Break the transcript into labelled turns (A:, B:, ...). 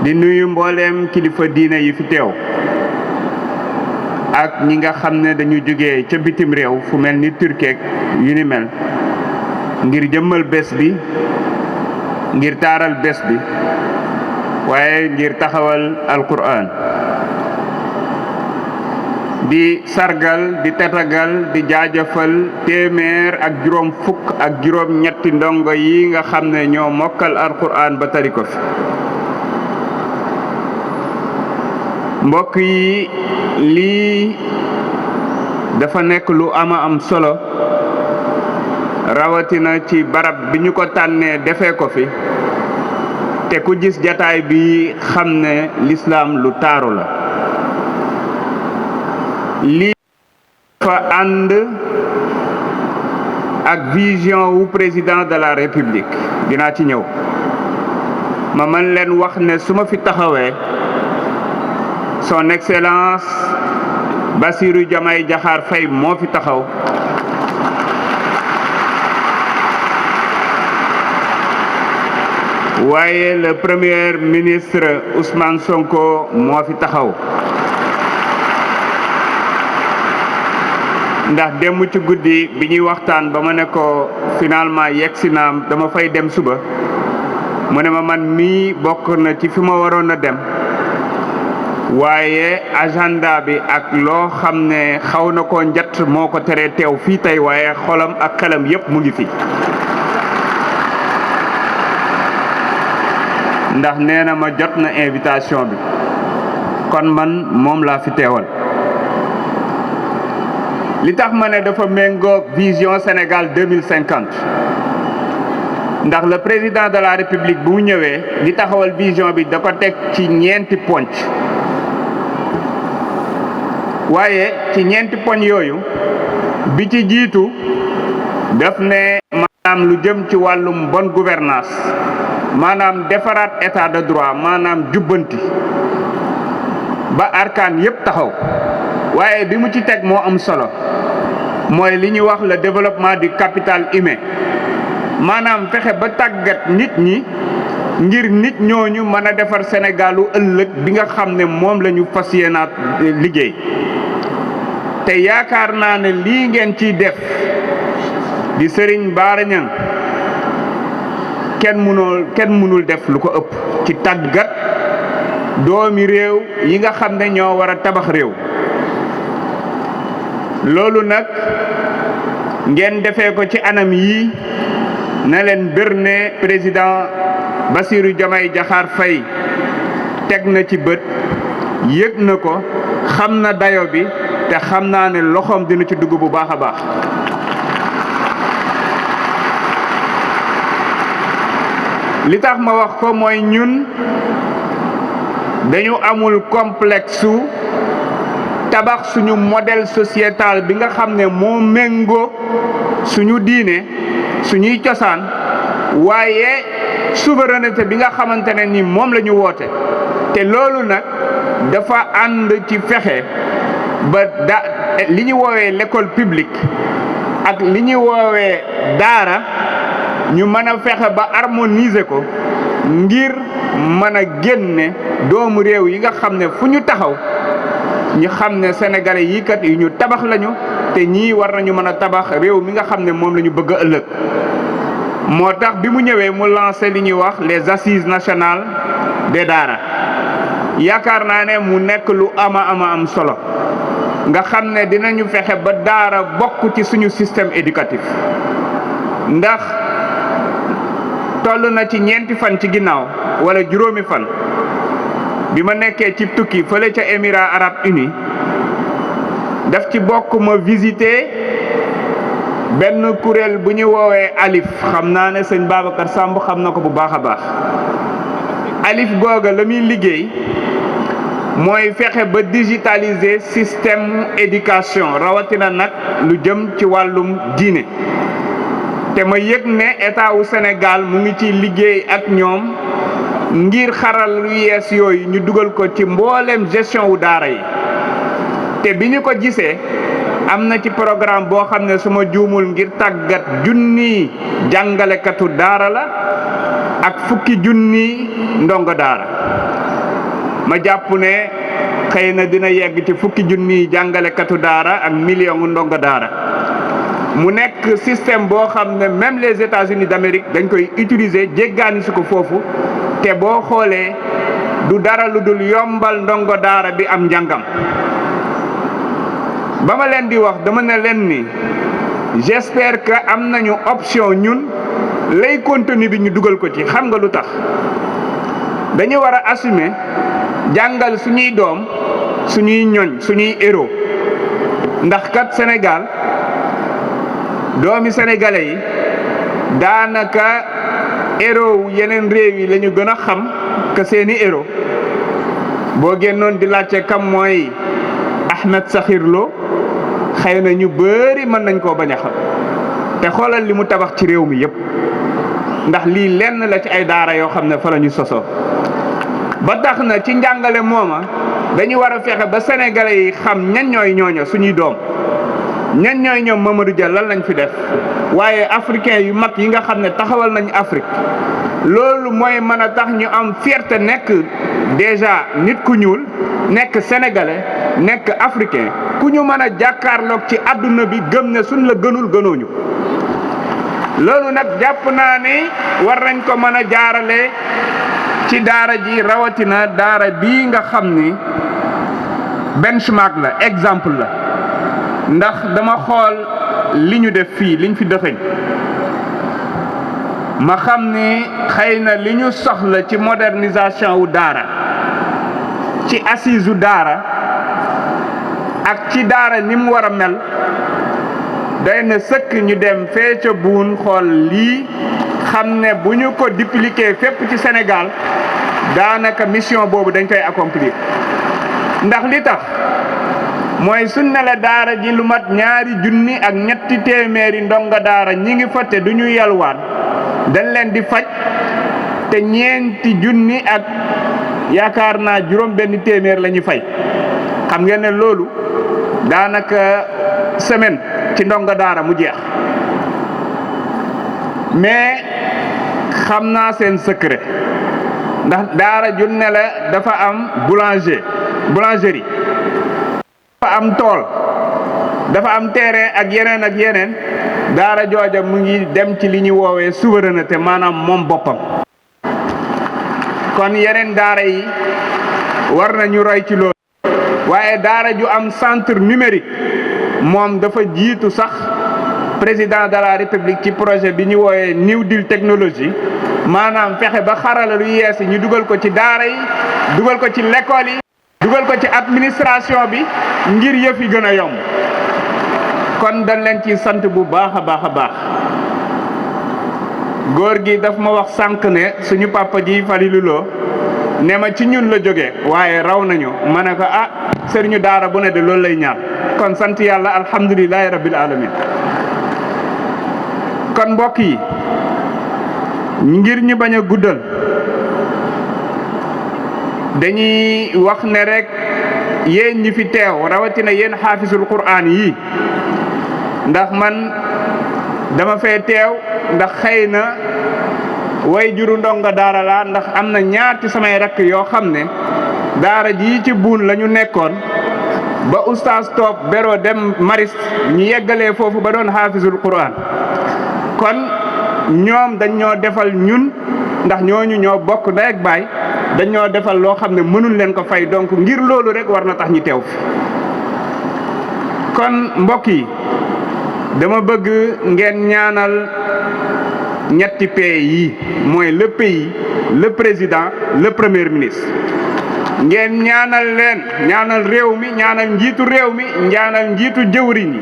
A: di nuyu mbooleem kilifa diine yi fi teew ak ñi nga xam ne dañu jógee ca bitim réew fu mel ni Turquie yu ni mel ngir jëmmal bés bi ngir taaral bés bi waaye ngir taxawal alquran di sargal di tatagal di jaajëfal téeméer ak juróom fukk ak juróom ñetti ndongo yi nga xam ne ñoo mokkal alquran ba tari ko fi mbokk yi lii dafa nekk lu ama am solo rawatina ci barab bi ñu ko tànnee defee ko fi te ku gis jataay bi xam ne lislaam lu taaru la lii dafa ànd ak vision wu président de la république dinaa ci ñëw ma mën leen wax ne su ma fi taxawee son excellence Bassirou Diomaye Diakhar Faye moo fi taxaw waaye le premier ministre Ousmane Sonko moo fi taxaw ndax démb ci guddi bi ñuy waxtaan ba ma ne ko finalement yegsi naa dama fay dem suba mu ne ma man mii bokk na ci fi ma waroon a dem waaye agenda bi ak loo xam ne xaw na ko njatt moo ko teree teew fii tey waaye xolam ak xelam yépp mu ngi fi ndax nee na ma jot na invitation bi kon man moom laa fi teewal li tax ma ne dafa méngoo vision Sénégal 2050 ndax le président de la République bu mu ñëwee li taxawal vision bi da ko teg ci ñeenti poñ waaye ci ñeenti poñ yooyu bi ci jiitu daf ne maanaam lu jëm ci wàllum bonne gouvernance maanaam defaraat état de droit maanaam jubbanti ba arkaan yépp taxaw waaye bi mu ci teg moo am solo mooy li ñuy wax le développement du capital humain maanaam fexe ba tàggat nit ñi ngir nit ñooñu mën a defar Sénégalu ëllëg bi nga xam ne moom la ñu fas yéenaat liggéey te yaakaar naa ne lii ngeen ciy def di Serigne Bara Niang kenn mënul def lu ko ëpp ci tàggat doomi réew yi nga xam ne ñoo war a tabax réew loolu nag ngeen defee ko ci anam yi na leen bir ne président Bassirou Diomaye Diakhar Faye teg na ci bët yëg na ko xam na dayo bi te xam naa ne loxoom dina ci dugg bu baax a baax li tax ma wax ko mooy ñun dañu amul complexe su tabax suñu modèle sociétal bi nga xam ne moo méngoo suñu diine suñuy cosaan waaye souveraineté bi nga xamante ne ni moom la ñu woote te loolu nag dafa ànd ci fexe ba li ñu woowee l'école publique ak li ñu woowee daara ñu mën a fexe ba harmoniser ko ngir mën a génne doomu réew yi nga xam ne fu ñu taxaw ñu xam ne sénégalais yi kat yu ñu tabax lañu te ñii war nañu mën a tabax réew mi nga xam ne moom la ñu bëgg a ëllëg moo tax bi mu ñëwee mu lancé li ñuy wax les assises nationales des daara yaakaar naa ne mu nekk lu ama am solo nga xam ne dinañu fexe ba daara bokk ci suñu système éducatif ndax toll na ci ñeenti fan ci ginnaaw wala juróomi fan bi ma nekkee ci tukki fële ca Émirats arabes unis daf ci bokk ma visiter benn kuréel bu ñu woowee ALIF xam naa ne sëñ Babacar Samb xam na ko bu baax a baax ALIF googa la muy liggéey mooy fexe ba digitaliser système éducation rawatina nag lu jëm ci wàllum diine te ma yëg ne état wu Sénégal mu ngi ci liggéey ak ñoom ngir xaral lu yees yooyu ñu dugal ko ci mbooleem gestion wu daara yi te bi ñu ko gisee am na ci programme boo xam ne su ma juumul ngir tàggat junni jàngalekatu daara la ak fukki junni ndongo daara ma jàpp ne xëy na dina yegg ci fukki junniy jàngalekatu daara ak million ndongo daara mu nekk système boo xam ne même les États-Unis d'Amérique dañ koy utiliser jéggaani si ko foofu te boo xoolee du dara lu dul yombal ndongo daara bi am njàngam. ba ma leen di wax dama ne leen ni j'espère que am nañu option ñun lay contenu bi ñu dugal ko ci. xam nga lu tax dañu war a assumer jàngal suñuy doom suñuy ñoñ suñuy héros ndax kat Sénégal doomi sénégalais yi daanaka héros yeneen réew yi la ñu gën a xam que seeni héros boo génnoon di laajte kam mooy Ahmed Sakhir Lo xëy na ñu bëri mën nañ koo bañ a xam te xoolal li mu tabax ci réew mi yépp ndax lii lenn la ci ay daara yoo xam ne fa la ñu sosoo ba tax na ci njàngale mooma dañu war a fexe ba sénégalais yi xam ñan ñooy ñooño suñuy doom ñan ñooy ñoom Mamadou Dia lan lañ fi def waaye africain yu mag yi nga xam ne taxawal nañ Afrique loolu mooy mën a tax ñu am fierté nekk déjà nit ku ñuul nekk sénégalais nekk africain ku ñu mën a jàkkaarloog ci àdduna bi gëm ne suñ la gënul gënooñu loolu nag jàpp naa ni war nañ ko mën a jaarale ci daara ji rawatina daara bii nga xam ni benchmark la exemple la ndax dama xool li ñu def fii liñ fi dëxëñ ma xam ni xëy na li ñu soxla ci modernisation wu daara ci assise wu daara ak ci daara ni mu war a mel day na sëkk ñu dem fee ca buun xool lii xam ne bu ñu ko dupliquer fépp ci Sénégal daanaka mission boobu dañ koy accomplir ndax li tax mooy suñ ne la daara ji lu mat 2 junni ak 3 téeméeri ndonga daara ñi ngi fa te du ñu yalwaan dañ leen di faj te 4 junni ak yaakaar naa juróom benn téeméer la ñuy fay xam ngeen ne loolu daanaka semaine ci ndonga daara mu jeex mais xam naa seen secret ndax daara ju ne la dafa am boulangerie dafa am tool dafa am terrain ak yeneen daara jooja mu ngi dem ci li ñu woowee souveraineté maanaam moom boppam kon yeneen daara yi war nañu roy ci loolu waaye daara ju am centre numérique moom dafa jiitu sax président de la république ci projet bi ñu woowee New Deal technologie maanaam fexe ba xarala lu yees yi ñu dugal ko ci daara yi dugal ko ci l'école yi dugal ko ci administration bi ngir yëf yi gën a yomb kon dañ leen ci sant bu baax a baax a baax góor gi daf ma wax sànq ne suñu papa ji Falilou Lo ne ma ci ñun la jógee waaye raw nañu ma ne ko sëriñu daara bu ne de loolu lay ñaan kon sant yàlla alhamdulilahi rabbil alamin kon mbokk yi ngir ñu bañ a guddal dañuy wax ne rek yéen ñi fi teew rawatina yéen xaafisul quraan yi ndax man dama fee teew ndax xëy na way juru ndonga daara la ndax am na ñaar ci samay rakk yoo xam ne daara ji ci buun la ñu nekkoon ba oustaz toog beroo dem maris ñu yeggalee foofu ba doon xaafisul quraan kon ñoom dañ ñoo defal ñun ndax ñooñu ñoo bokk ndey ak baay dañ ñoo defal loo xam ne mënuñ leen ko fay donc ngir loolu rek war na tax ñu teew fi kon mbokk yi dama bëgg ngeen ñaanal ñetti pays yi mooy le pays le président le premier ministre ngeen ñaanal leen ñaanal réew mi ñaanal njiitu réew mi ñaanal njiitu jëwriñ yi